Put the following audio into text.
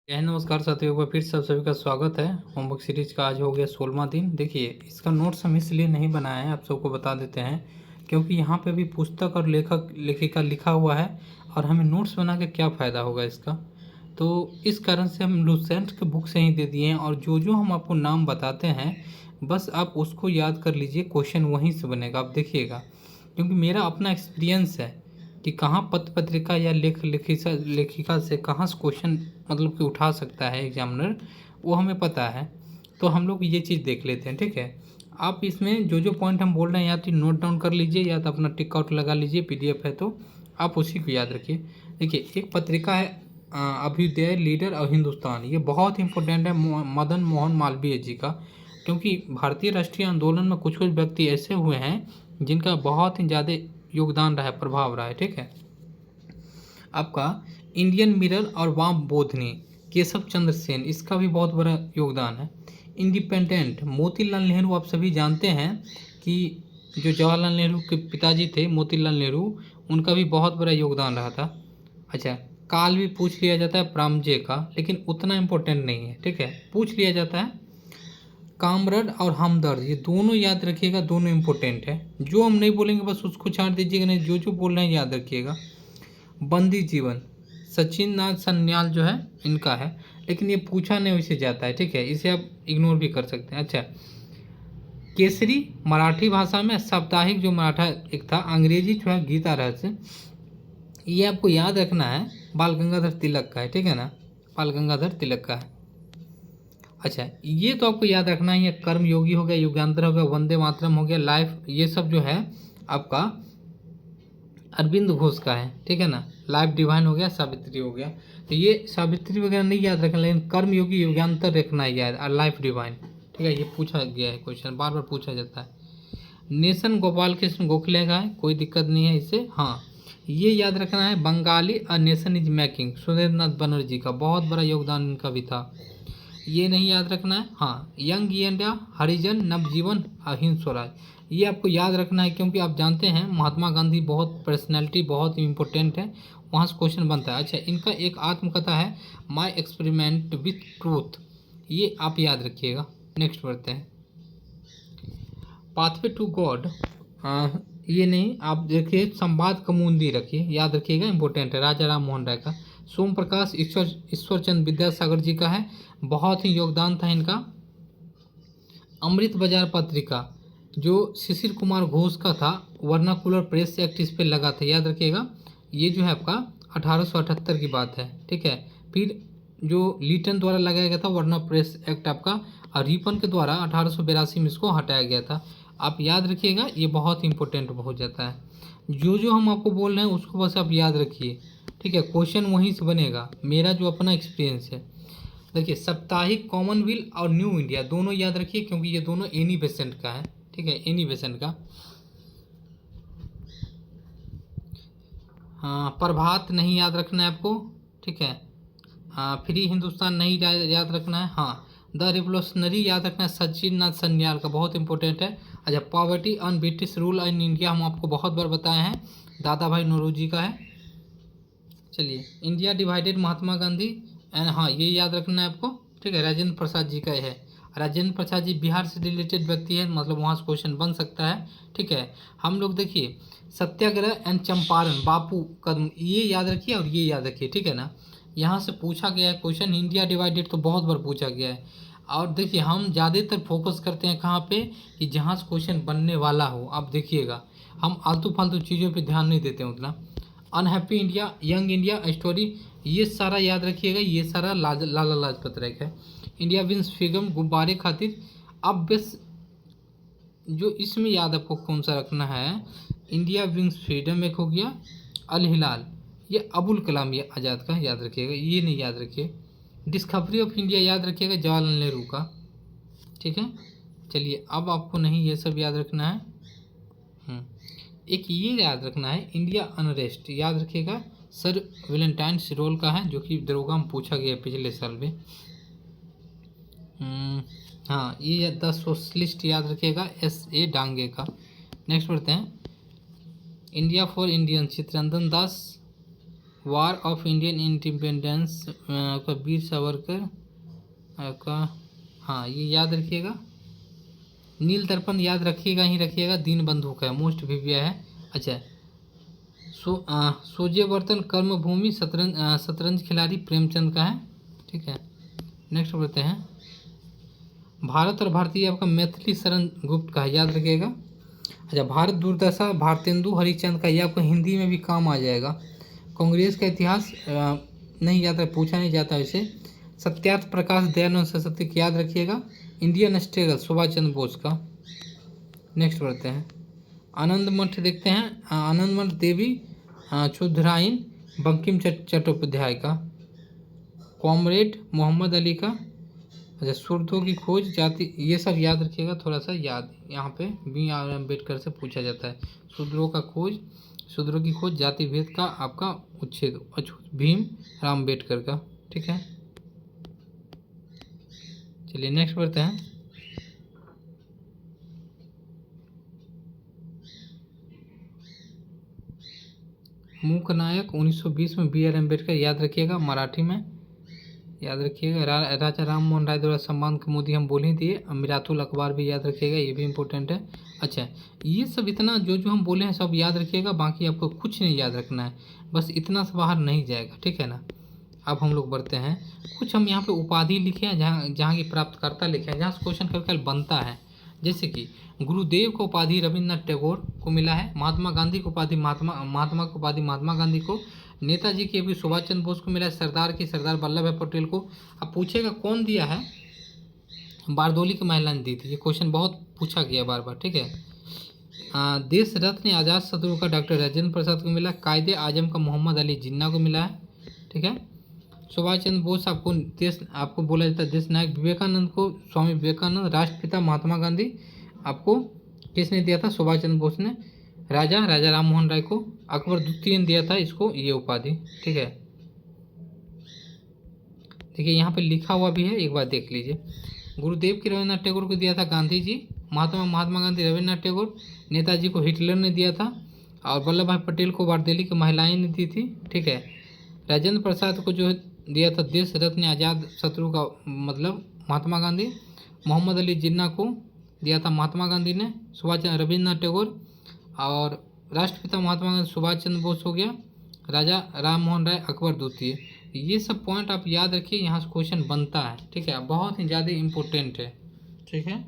नमस्कार साथियों, एक बार फिर से आप सभी का स्वागत है। होमवर्क सीरीज का आज हो गया 16वां दिन। देखिए, इसका नोट्स हम इसलिए नहीं बनाए हैं, आप सबको बता देते हैं, क्योंकि यहाँ पे भी पुस्तक और लेखक लेखिका लिखा हुआ है और हमें नोट्स बना के क्या फ़ायदा होगा इसका। तो इस कारण से हम लुसेंट के बुक से ही दे दिए हैं और जो जो हम आपको नाम बताते हैं बस आप उसको याद कर लीजिए, क्वेश्चन वहीं से बनेगा, आप देखिएगा। क्योंकि मेरा अपना एक्सपीरियंस है कि कहाँ पत्र पत्रिका या लेखिका से कहाँ से क्वेश्चन मतलब कि उठा सकता है एग्जामिनर, वो हमें पता है। तो हम लोग ये चीज़ देख लेते हैं, ठीक है। आप इसमें जो जो पॉइंट हम बोल रहे हैं या तो नोट डाउन कर लीजिए या तो अपना टिक आउट लगा लीजिए, पीडीएफ है तो आप उसी को याद रखिए। देखिए, एक पत्रिका है अभ्युदय, लीडर और हिंदुस्तान। ये बहुत इंपॉर्टेंट है मदन मोहन मालवीय जी का, क्योंकि भारतीय राष्ट्रीय आंदोलन में कुछ कुछ व्यक्ति ऐसे हुए हैं जिनका बहुत ही ज़्यादा योगदान रहा है, प्रभाव रहा है, ठीक है। आपका इंडियन मिरर और वाम बोधनी, केशव चंद्र सेन, इसका भी बहुत बड़ा योगदान है। इंडिपेंडेंट, मोतीलाल नेहरू, आप सभी जानते हैं कि जो जवाहरलाल नेहरू के पिताजी थे मोतीलाल नेहरू, उनका भी बहुत बड़ा योगदान रहा था। अच्छा, काल भी पूछ लिया जाता है प्रामजे का, लेकिन उतना इम्पोर्टेंट नहीं है, ठीक है, पूछ लिया जाता है। कामरड और हमदर्द, ये दोनों याद रखिएगा, दोनों इम्पोर्टेंट है। जो हम नहीं बोलेंगे बस उसको छांट दीजिएगा, नहीं जो जो बोल रहे हैं याद रखिएगा। बंदी जीवन, सचिन नाथ सन्याल जो है इनका है, लेकिन ये पूछा नहीं वैसे जाता है, ठीक है, इसे आप इग्नोर भी कर सकते हैं। अच्छा, केसरी मराठी भाषा में साप्ताहिक जो मराठा एक था, अंग्रेजी जो है गीता रहस्य, ये आपको याद रखना है, बाल गंगाधर तिलक का है, ठीक है ना, बाल गंगाधर तिलक का है। अच्छा, ये तो आपको याद रखना ही है। कर्मयोगी हो गया, युगांतर हो गया, वंदे मातरम हो गया, लाइफ, ये सब जो है आपका अरविंद घोष का है, ठीक है ना। लाइफ डिवाइन हो गया, सावित्री हो गया। तो ये सावित्री वगैरह नहीं याद रखना, लेकिन कर्मयोगी युगांतर रखना है याद, और लाइफ डिवाइन, ठीक है। ये पूछा गया है क्वेश्चन, बार बार पूछा जाता है। नेशन गोपाल कृष्ण गोखले का है, कोई दिक्कत नहीं है इससे। हाँ, ये याद रखना है, Bengali a nation is making, Surendranath Banerjee का बहुत बड़ा योगदान इनका भी था, ये नहीं याद रखना है। हाँ, यंग इंडिया, हरिजन, नवजीवन, अहिंद स्वराज, ये आपको याद रखना है, क्योंकि आप जानते हैं महात्मा गांधी बहुत पर्सनैलिटी बहुत इम्पोर्टेंट है, वहाँ से क्वेश्चन बनता है। अच्छा, इनका एक आत्मकथा है, माई एक्सपेरिमेंट विथ ट्रूथ, ये आप याद रखिएगा। नेक्स्ट बढ़ते हैं, पाथवे टू गॉड, ये नहीं, आप देखिए संवाद कमुंदी रखिए, याद रखिएगा, इंपॉर्टेंट है, राजा राम मोहन राय का। सोम प्रकाश ईश्वरचंद विद्यासागर जी का है, बहुत ही योगदान था इनका। अमृत बाजार पत्रिका जो शिशिर कुमार घोष का था, वर्नाकुलर प्रेस एक्ट इस पर लगा था, याद रखिएगा। ये जो है आपका 1878 की बात है, ठीक है। फिर जो लीटन द्वारा लगाया गया था वर्ना प्रेस एक्ट आपका, और रिपन के द्वारा 1882 में इसको हटाया गया था, आप याद रखिएगा, ये बहुत इंपॉर्टेंट हो जाता है। जो जो हम आपको बोल रहे हैं उसको बस आप याद रखिए, ठीक है, क्वेश्चन वहीं से बनेगा, मेरा जो अपना एक्सपीरियंस है। देखिए, साप्ताहिक, कॉमनवेल्थ और न्यू इंडिया दोनों याद रखिए, क्योंकि ये दोनों एनी बेसेंट का है, ठीक है, एनी बेसेंट का। हाँ, प्रभात नहीं याद रखना है आपको, ठीक है। हाँ, फ्री हिंदुस्तान नहीं याद रखना है। हाँ, द रिवोल्यूशनरी याद रखना है, सचिन नाथ सन्याल का, बहुत इंपॉर्टेंट है। अच्छा, poverty on British rule in India, हम आपको बहुत बार बताए हैं, दादा भाई नौरोजी का है। चलिए, India divided, Mahatma Gandhi and, हाँ ये याद रखना है आपको, ठीक है, राजेंद्र प्रसाद जी का है। राजेंद्र प्रसाद जी बिहार से रिलेटेड व्यक्ति है, मतलब वहाँ से क्वेश्चन बन सकता है, ठीक है। हम लोग देखिए, सत्याग्रह एंड चंपारण, बापू कदम, ये याद रखिए और ये याद रखिए, ठीक है ना। यहाँ से पूछा गया है क्वेश्चन, इंडिया डिवाइडेड तो बहुत बार पूछा गया है। और देखिए, हम ज़्यादातर फोकस करते हैं कहाँ पे, कि जहाँ से क्वेश्चन बनने वाला हो, आप देखिएगा, हम आलतू फालतू चीज़ों पे ध्यान नहीं देते हैं उतना। Unhappy India, young India story, ये सारा याद रखिएगा, ये सारा लाला लाजपत राय का है। इंडिया विंस फिगम, गुब्बारे खातिर। अब बस जो इसमें याद आपको कौन सा रखना है, इंडिया विंग्स फ्रीडम एक हो गया, अल हिलाल, ये अबुल कलाम ये आज़ाद का याद रखिएगा, ये नहीं याद रखिए। डिस्कवरी ऑफ इंडिया याद रखिएगा, जवाहरलाल नेहरू का, ठीक है। चलिए, अब आपको नहीं ये सब याद रखना है। एक ये याद रखना है, इंडिया अनरेस्ट, याद रखिएगा, सर वेलेंटाइन सिरोल का है, जो कि दरोगा में पूछा गया पिछले साल में। हाँ, ये द सोशलिस्ट याद रखिएगा, S.A. डांगे का। नेक्स्ट बढ़ते हैं, India for Indian, Chittaranjan Das war of Indian independence का वीर सावरकर का, हाँ ये याद रखिएगा। नील दर्पण याद रखिएगा ही रखिएगा, दीनबंधु का है, मोस्ट विव्या है। अच्छा, सूर्यवर्तन कर्मभूमि शतरंज खिलाड़ी प्रेमचंद का है। ठीक है, नेक्स्ट बढ़ते हैं। भारत और भारतीय आपका मैथिली शरण गुप्त का है, याद रखिएगा। अच्छा, भारत दुर्दशा भारतेंदु हरिश्चंद्र का, ये आपको हिंदी में भी काम आ जाएगा। कांग्रेस का इतिहास नहीं याद है, पूछा नहीं जाता इसे। सत्यार्थ प्रकाश दयानंद सरस्वती का, याद रखिएगा। इंडियन स्ट्रगल सुभाष चंद्र बोस का। नेक्स्ट बढ़ते हैं। आनंद मठ देखते हैं, आनंद मठ देवी क्षुद्राइन बंकिम चट्टोपाध्याय का। कॉमरेड मोहम्मद अली का। अच्छा, शूद्रों की खोज जाति, ये सब याद रखिएगा, थोड़ा सा याद यहाँ पे बी आर अम्बेडकर से पूछा जाता है। शूद्रों की खोज जाति भेद का आपका उच्छेद भीम राव अम्बेडकर का। ठीक है, चलिए नेक्स्ट बढ़ते हैं। मूक नायक 1920 में बी आर अम्बेडकर, याद रखिएगा, मराठी में याद रखिएगा। राजा राम मोहन राय द्वारा सम्मान के मोदी हम बोल ही दिए। अमीरातुल अखबार भी याद रखिएगा, ये भी इंपॉर्टेंट है। अच्छा, ये सब इतना जो जो हम बोले हैं सब याद रखिएगा, बाकी आपको कुछ नहीं याद रखना है, बस इतना से बाहर नहीं जाएगा। ठीक है ना। अब हम लोग बढ़ते हैं। कुछ हम यहाँ पे उपाधि लिखे हैं, जहाँ की प्राप्तकर्ता लिखे हैं, जहाँ से क्वेश्चन कभी कभी बनता है। जैसे कि गुरुदेव को उपाधि रविन्द्रनाथ टैगोर को मिला है। महात्मा गांधी को उपाधि महात्मा को उपाधि महात्मा गांधी को। नेताजी की अभी सुभाष चंद्र बोस को मिला है। सरदार की सरदार वल्लभ भाई पटेल को। अब पूछेगा कौन दिया है, बारदोली की महिला ने दी थी। ये क्वेश्चन बहुत पूछा गया बार बार। ठीक है, देश रत्न आजाद शत्रु का डॉक्टर राजेंद्र प्रसाद को मिला। कायदे आजम का मोहम्मद अली जिन्ना को मिला है। ठीक है, सुभाष चंद्र बोस आपको बोला जाता है देश नायक। विवेकानंद को स्वामी विवेकानंद। राष्ट्रपिता महात्मा गांधी आपको किसने दिया था, सुभाष चंद्र बोस ने। राजा राम मोहन राय को। अकबर द्वितीय ने दिया था इसको ये उपाधि। ठीक है, देखिए यहाँ पे लिखा हुआ भी है, एक बार देख लीजिए। गुरुदेव की रविन्द्रनाथ टैगोर को दिया था गांधी जी। महात्मा गांधी रविन्द्रनाथ टैगोर। नेताजी को हिटलर ने दिया था। और वल्लभ भाई पटेल को बारदोली की महिलाएं ने दी थी। ठीक है, राजेंद्र प्रसाद को जो दिया था देश रत्न आजाद शत्रु का मतलब महात्मा गांधी। मोहम्मद अली जिन्ना को दिया था महात्मा गांधी ने। सुभाष चंद्र रविन्द्रनाथ टैगोर। और राष्ट्रपिता महात्मा गांधी सुभाष चंद्र बोस हो गया। राजा राम मोहन राय अकबर द्वितीय। ये सब पॉइंट आप याद रखिए, यहाँ से क्वेश्चन बनता है। ठीक है, बहुत ही ज़्यादा इम्पोर्टेंट है। ठीक है।